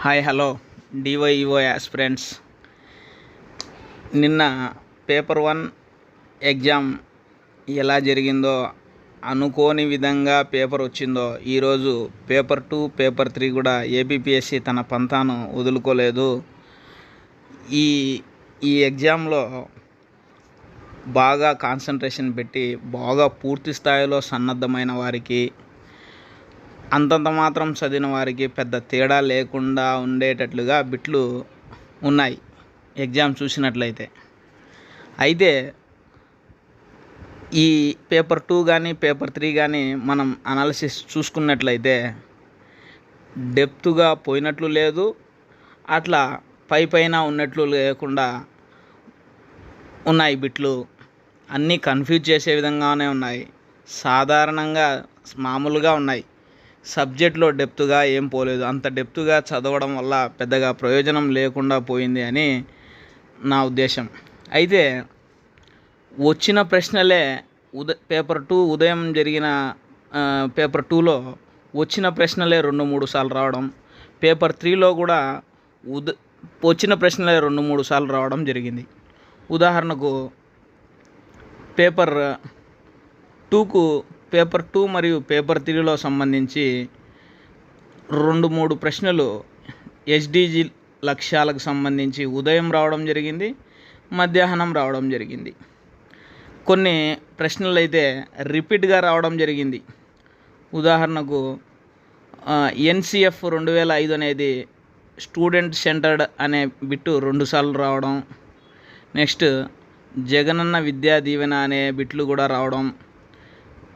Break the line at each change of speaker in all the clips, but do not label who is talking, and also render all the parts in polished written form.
Hi hello DYO aspirants. నిన్న paper 1 exam ఎలా జరిగిందో, అనుకోని విధంగా పేపర్ వచ్చిందో, ఈరోజు పేపర్ 2 పేపర్ 3 కూడా ఏపీపీఎస్సీ తన పంతాను వదులుకోలేదు. ఈ ఈ ఎగ్జామ్లో బాగా కాన్సన్ట్రేషన్ పెట్టి బాగా పూర్తి స్థాయిలో సన్నద్ధమైన వారికి, అంతంత మాత్రం చదివిన వారికి పెద్ద తేడా లేకుండా ఉండేటట్లుగా బిట్లు ఉన్నాయి ఎగ్జామ్ చూసినట్లయితే. అయితే ఈ పేపర్ 2 కానీ పేపర్ 3 కానీ మనం అనాలిసిస్ చూసుకున్నట్లయితే డెప్త్గా పోయినట్లు లేదు, అట్లా పైన ఉన్నట్లు లేకుండా ఉన్నాయి. బిట్లు అన్నీ కన్ఫ్యూజ్ చేసే విధంగానే ఉన్నాయి, సాధారణంగా మామూలుగా ఉన్నాయి. సబ్జెక్ట్లో డెప్త్గా ఏం పోలేదు. అంత డెప్త్గా చదవడం వల్ల పెద్దగా ప్రయోజనం లేకుండా పోయింది అని నా ఉద్దేశం. అయితే వచ్చిన ప్రశ్నలే పేపర్ 2 ఉదయం జరిగిన పేపర్ 2లో వచ్చిన ప్రశ్నలే 2-3 సార్లు రావడం, పేపర్ 3లో కూడా వచ్చిన ప్రశ్నలే 2-3 సార్లు రావడం జరిగింది. ఉదాహరణకు పేపర్ 2కు పేపర్ 2 మరియు పేపర్ 3లో సంబంధించి 2-3 ప్రశ్నలు ఎస్డిజి లక్ష్యాలకు సంబంధించి ఉదయం రావడం జరిగింది, మధ్యాహ్నం రావడం జరిగింది. కొన్ని ప్రశ్నలు అయితే రిపీట్గా రావడం జరిగింది. ఉదాహరణకు ఎన్సిఎఫ్ 2005 అనేది స్టూడెంట్ సెంటర్డ్ అనే బిట్టు 2 సార్లు రావడం, నెక్స్ట్ జగనన్న విద్యా దీవెన అనే బిట్లు కూడా రావడం,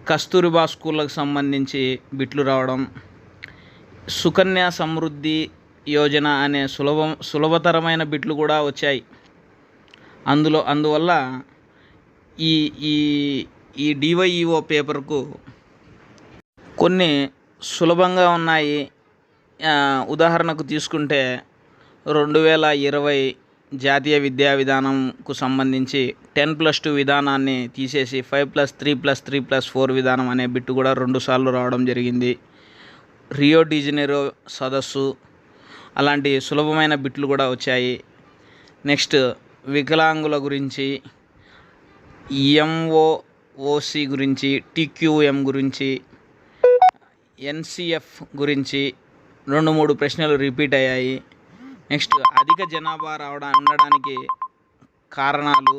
కస్తూరిబా స్కూళ్ళకు సంబంధించి బిట్లు రావడం, సుకన్య సమృద్ధి యోజన అనే సులభతరమైన బిట్లు కూడా వచ్చాయి. అందువల్ల ఈ ఈ ఈ డివైఈఓ పేపర్కు కొన్ని సులభంగా ఉన్నాయి. ఉదాహరణకు తీసుకుంటే 2020 జాతీయ విద్యా విధానంకు సంబంధించి 10+2 విధానాన్ని తీసేసి 5+3+3+4 విధానం అనే బిట్టు కూడా 2 సార్లు రావడం జరిగింది. రియో డిజనీరో సదస్సు అలాంటి సులభమైన బిట్లు కూడా వచ్చాయి. నెక్స్ట్ వికలాంగుల గురించి, ఎంఓఓసి గురించి, టీక్యూఎం గురించి, ఎన్సిఎఫ్ గురించి 2-3 ప్రశ్నలు రిపీట్ అయ్యాయి. నెక్స్ట్ అధిక జనాభా ఉండడానికి కారణాలు,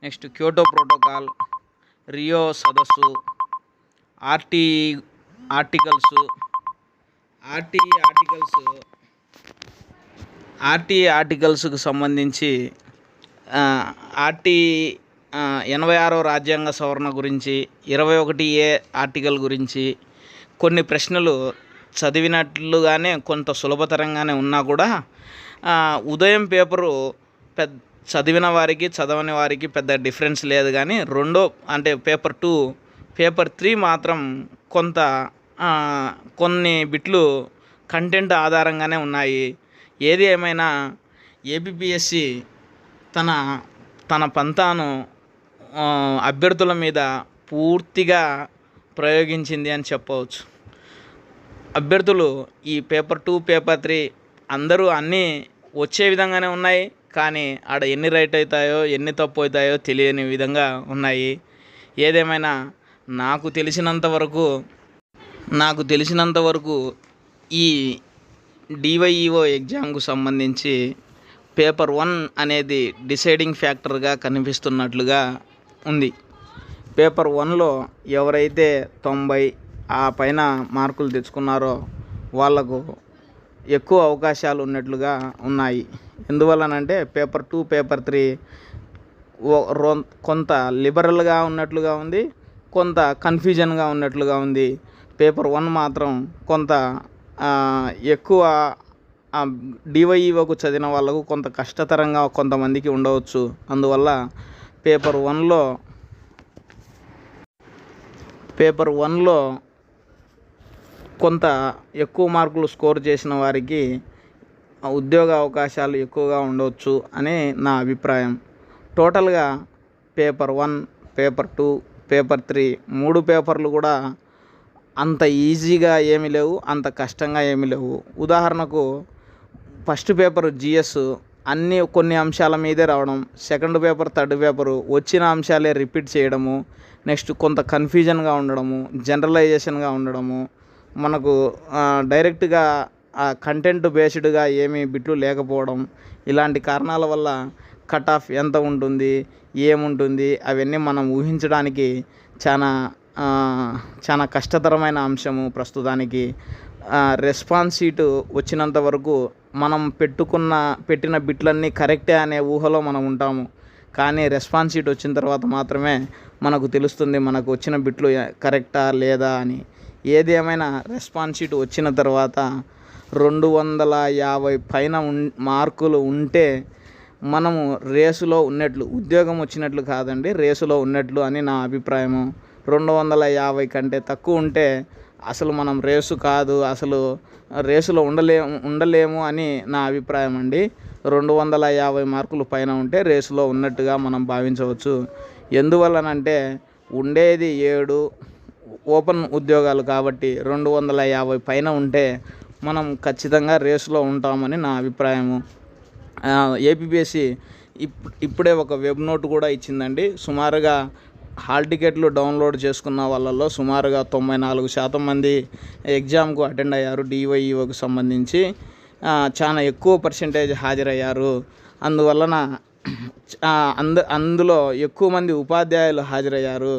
నెక్స్ట్ క్యోటో ప్రోటోకాల్, రియో సదస్సు, ఆర్టికల్స్కు సంబంధించి 86వ రాజ్యాంగ సవరణ గురించి, 21A ఆర్టికల్ గురించి కొన్ని ప్రశ్నలు చదివినట్లుగానే కొంత సులభతరంగానే ఉన్నా కూడా ఉదయం పేపరు చదివిన వారికి చదవని వారికి పెద్ద డిఫరెన్స్ లేదు. కానీ పేపర్ 2 పేపర్ 3 మాత్రం కొన్ని బిట్లు కంటెంట్ ఆధారంగానే ఉన్నాయి. ఏది ఏమైనా ఏపీపీఎస్సీ తన పంతాను అభ్యర్థుల మీద పూర్తిగా ప్రయోగించింది అని చెప్పవచ్చు. అభ్యర్థులు ఈ పేపర్ 2 పేపర్ 3 అందరూ అన్నీ వచ్చే విధంగానే ఉన్నాయి, కానీ ఆడ ఎన్ని రైట్ అవుతాయో ఎన్ని తప్పు అవుతాయో తెలియని విధంగా ఉన్నాయి. ఏదేమైనా నాకు తెలిసినంత వరకు ఈ డివైఈఓ ఎగ్జామ్కు సంబంధించి పేపర్ 1 అనేది డిసైడింగ్ ఫ్యాక్టర్గా కనిపిస్తున్నట్లుగా ఉంది. పేపర్ 1లో ఎవరైతే 90 ఆ పైన మార్కులు తెచ్చుకున్నారో వాళ్లకు ఎక్కువ అవకాశాలు ఉన్నట్లుగా ఉన్నాయి. ఎందువల్లనంటే పేపర్ 2 పేపర్ 3 కొంత లిబరల్గా ఉన్నట్లుగా ఉంది, కొంత కన్ఫ్యూజన్గా ఉన్నట్లుగా ఉంది. పేపర్ 1 మాత్రం కొంత ఎక్కువ డివైఈఓకు చదివిన వాళ్ళకు కొంత కష్టతరంగా కొంతమందికి ఉండవచ్చు. అందువల్ల పేపర్ 1లో కొంత ఎక్కువ మార్కులు స్కోర్ చేసిన వారికి ఉద్యోగ అవకాశాలు ఎక్కువగా ఉండవచ్చు అని నా అభిప్రాయం. టోటల్గా పేపర్ 1 పేపర్ 2 పేపర్ 3 3 పేపర్లు కూడా అంత ఈజీగా ఏమీ లేవు, అంత కష్టంగా ఏమీ లేవు. ఉదాహరణకు ఫస్ట్ పేపర్ జిఎస్ అన్నీ కొన్ని అంశాల మీదే రావడం, సెకండ్ పేపర్ థర్డ్ పేపరు వచ్చిన అంశాలే రిపీట్ చేయడము, నెక్స్ట్ కొంత కన్ఫ్యూజన్గా ఉండడము, జనరలైజేషన్గా ఉండడము, మనకు డైరెక్ట్గా కంటెంట్ బేస్డ్గా ఏమీ బిట్లు లేకపోవడం, ఇలాంటి కారణాల వల్ల కట్ ఆఫ్ ఎంత ఉంటుంది, ఏముంటుంది అవన్నీ మనం ఊహించడానికి చాలా చాలా కష్టతరమైన అంశము ప్రస్తుతానికి. రెస్పాన్స్ షీటు వచ్చినంత వరకు మనం పెట్టిన బిట్లన్నీ కరెక్టే అనే ఊహలో మనం ఉంటాము. కానీ రెస్పాన్స్ షీట్ వచ్చిన తర్వాత మాత్రమే మనకు తెలుస్తుంది మనకు వచ్చిన బిట్లు కరెక్టా లేదా అని. ఏది ఏమైనా రెస్పాన్స్ షీట్ వచ్చిన తర్వాత 250 పైన మార్కులు ఉంటే మనము రేసులో ఉన్నట్లు, ఉద్యోగం వచ్చినట్లు కాదండి, రేసులో ఉన్నట్లు అని నా అభిప్రాయము. 250 కంటే తక్కువ ఉంటే అసలు మనం రేసు కాదు, అసలు రేసులో ఉండలేము అని నా అభిప్రాయం అండి. 250 మార్కులు పైన ఉంటే రేసులో ఉన్నట్టుగా మనం భావించవచ్చు. ఎందువల్లనంటే ఉండేది 7 ఓపెన్ ఉద్యోగాలు కాబట్టి 250 పైన ఉంటే మనం ఖచ్చితంగా రేసులో ఉంటామని నా అభిప్రాయము. ఏపీపీఎస్సీ ఇప్పుడే ఒక వెబ్ నోట్ కూడా ఇచ్చిందండి. సుమారుగా హాల్ టికెట్లు డౌన్లోడ్ చేసుకున్న వాళ్ళలో సుమారుగా 94% మంది ఎగ్జామ్కు అటెండ్ అయ్యారు. డివైఈఓకి సంబంధించి చాలా ఎక్కువ పర్సెంటేజ్ హాజరయ్యారు. అందువలన అందులో ఎక్కువ మంది ఉపాధ్యాయులు హాజరయ్యారు.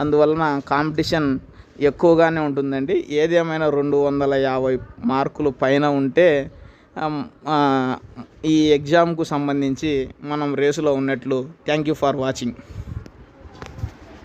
అందువలన కాంపిటీషన్ ఎక్కువగానే ఉంటుందండి. ఏదేమైనా 250 మార్కులు పైన ఉంటే ఈ ఎగ్జామ్కు సంబంధించి మనం రేసులో ఉన్నట్లు. Thank you for watching.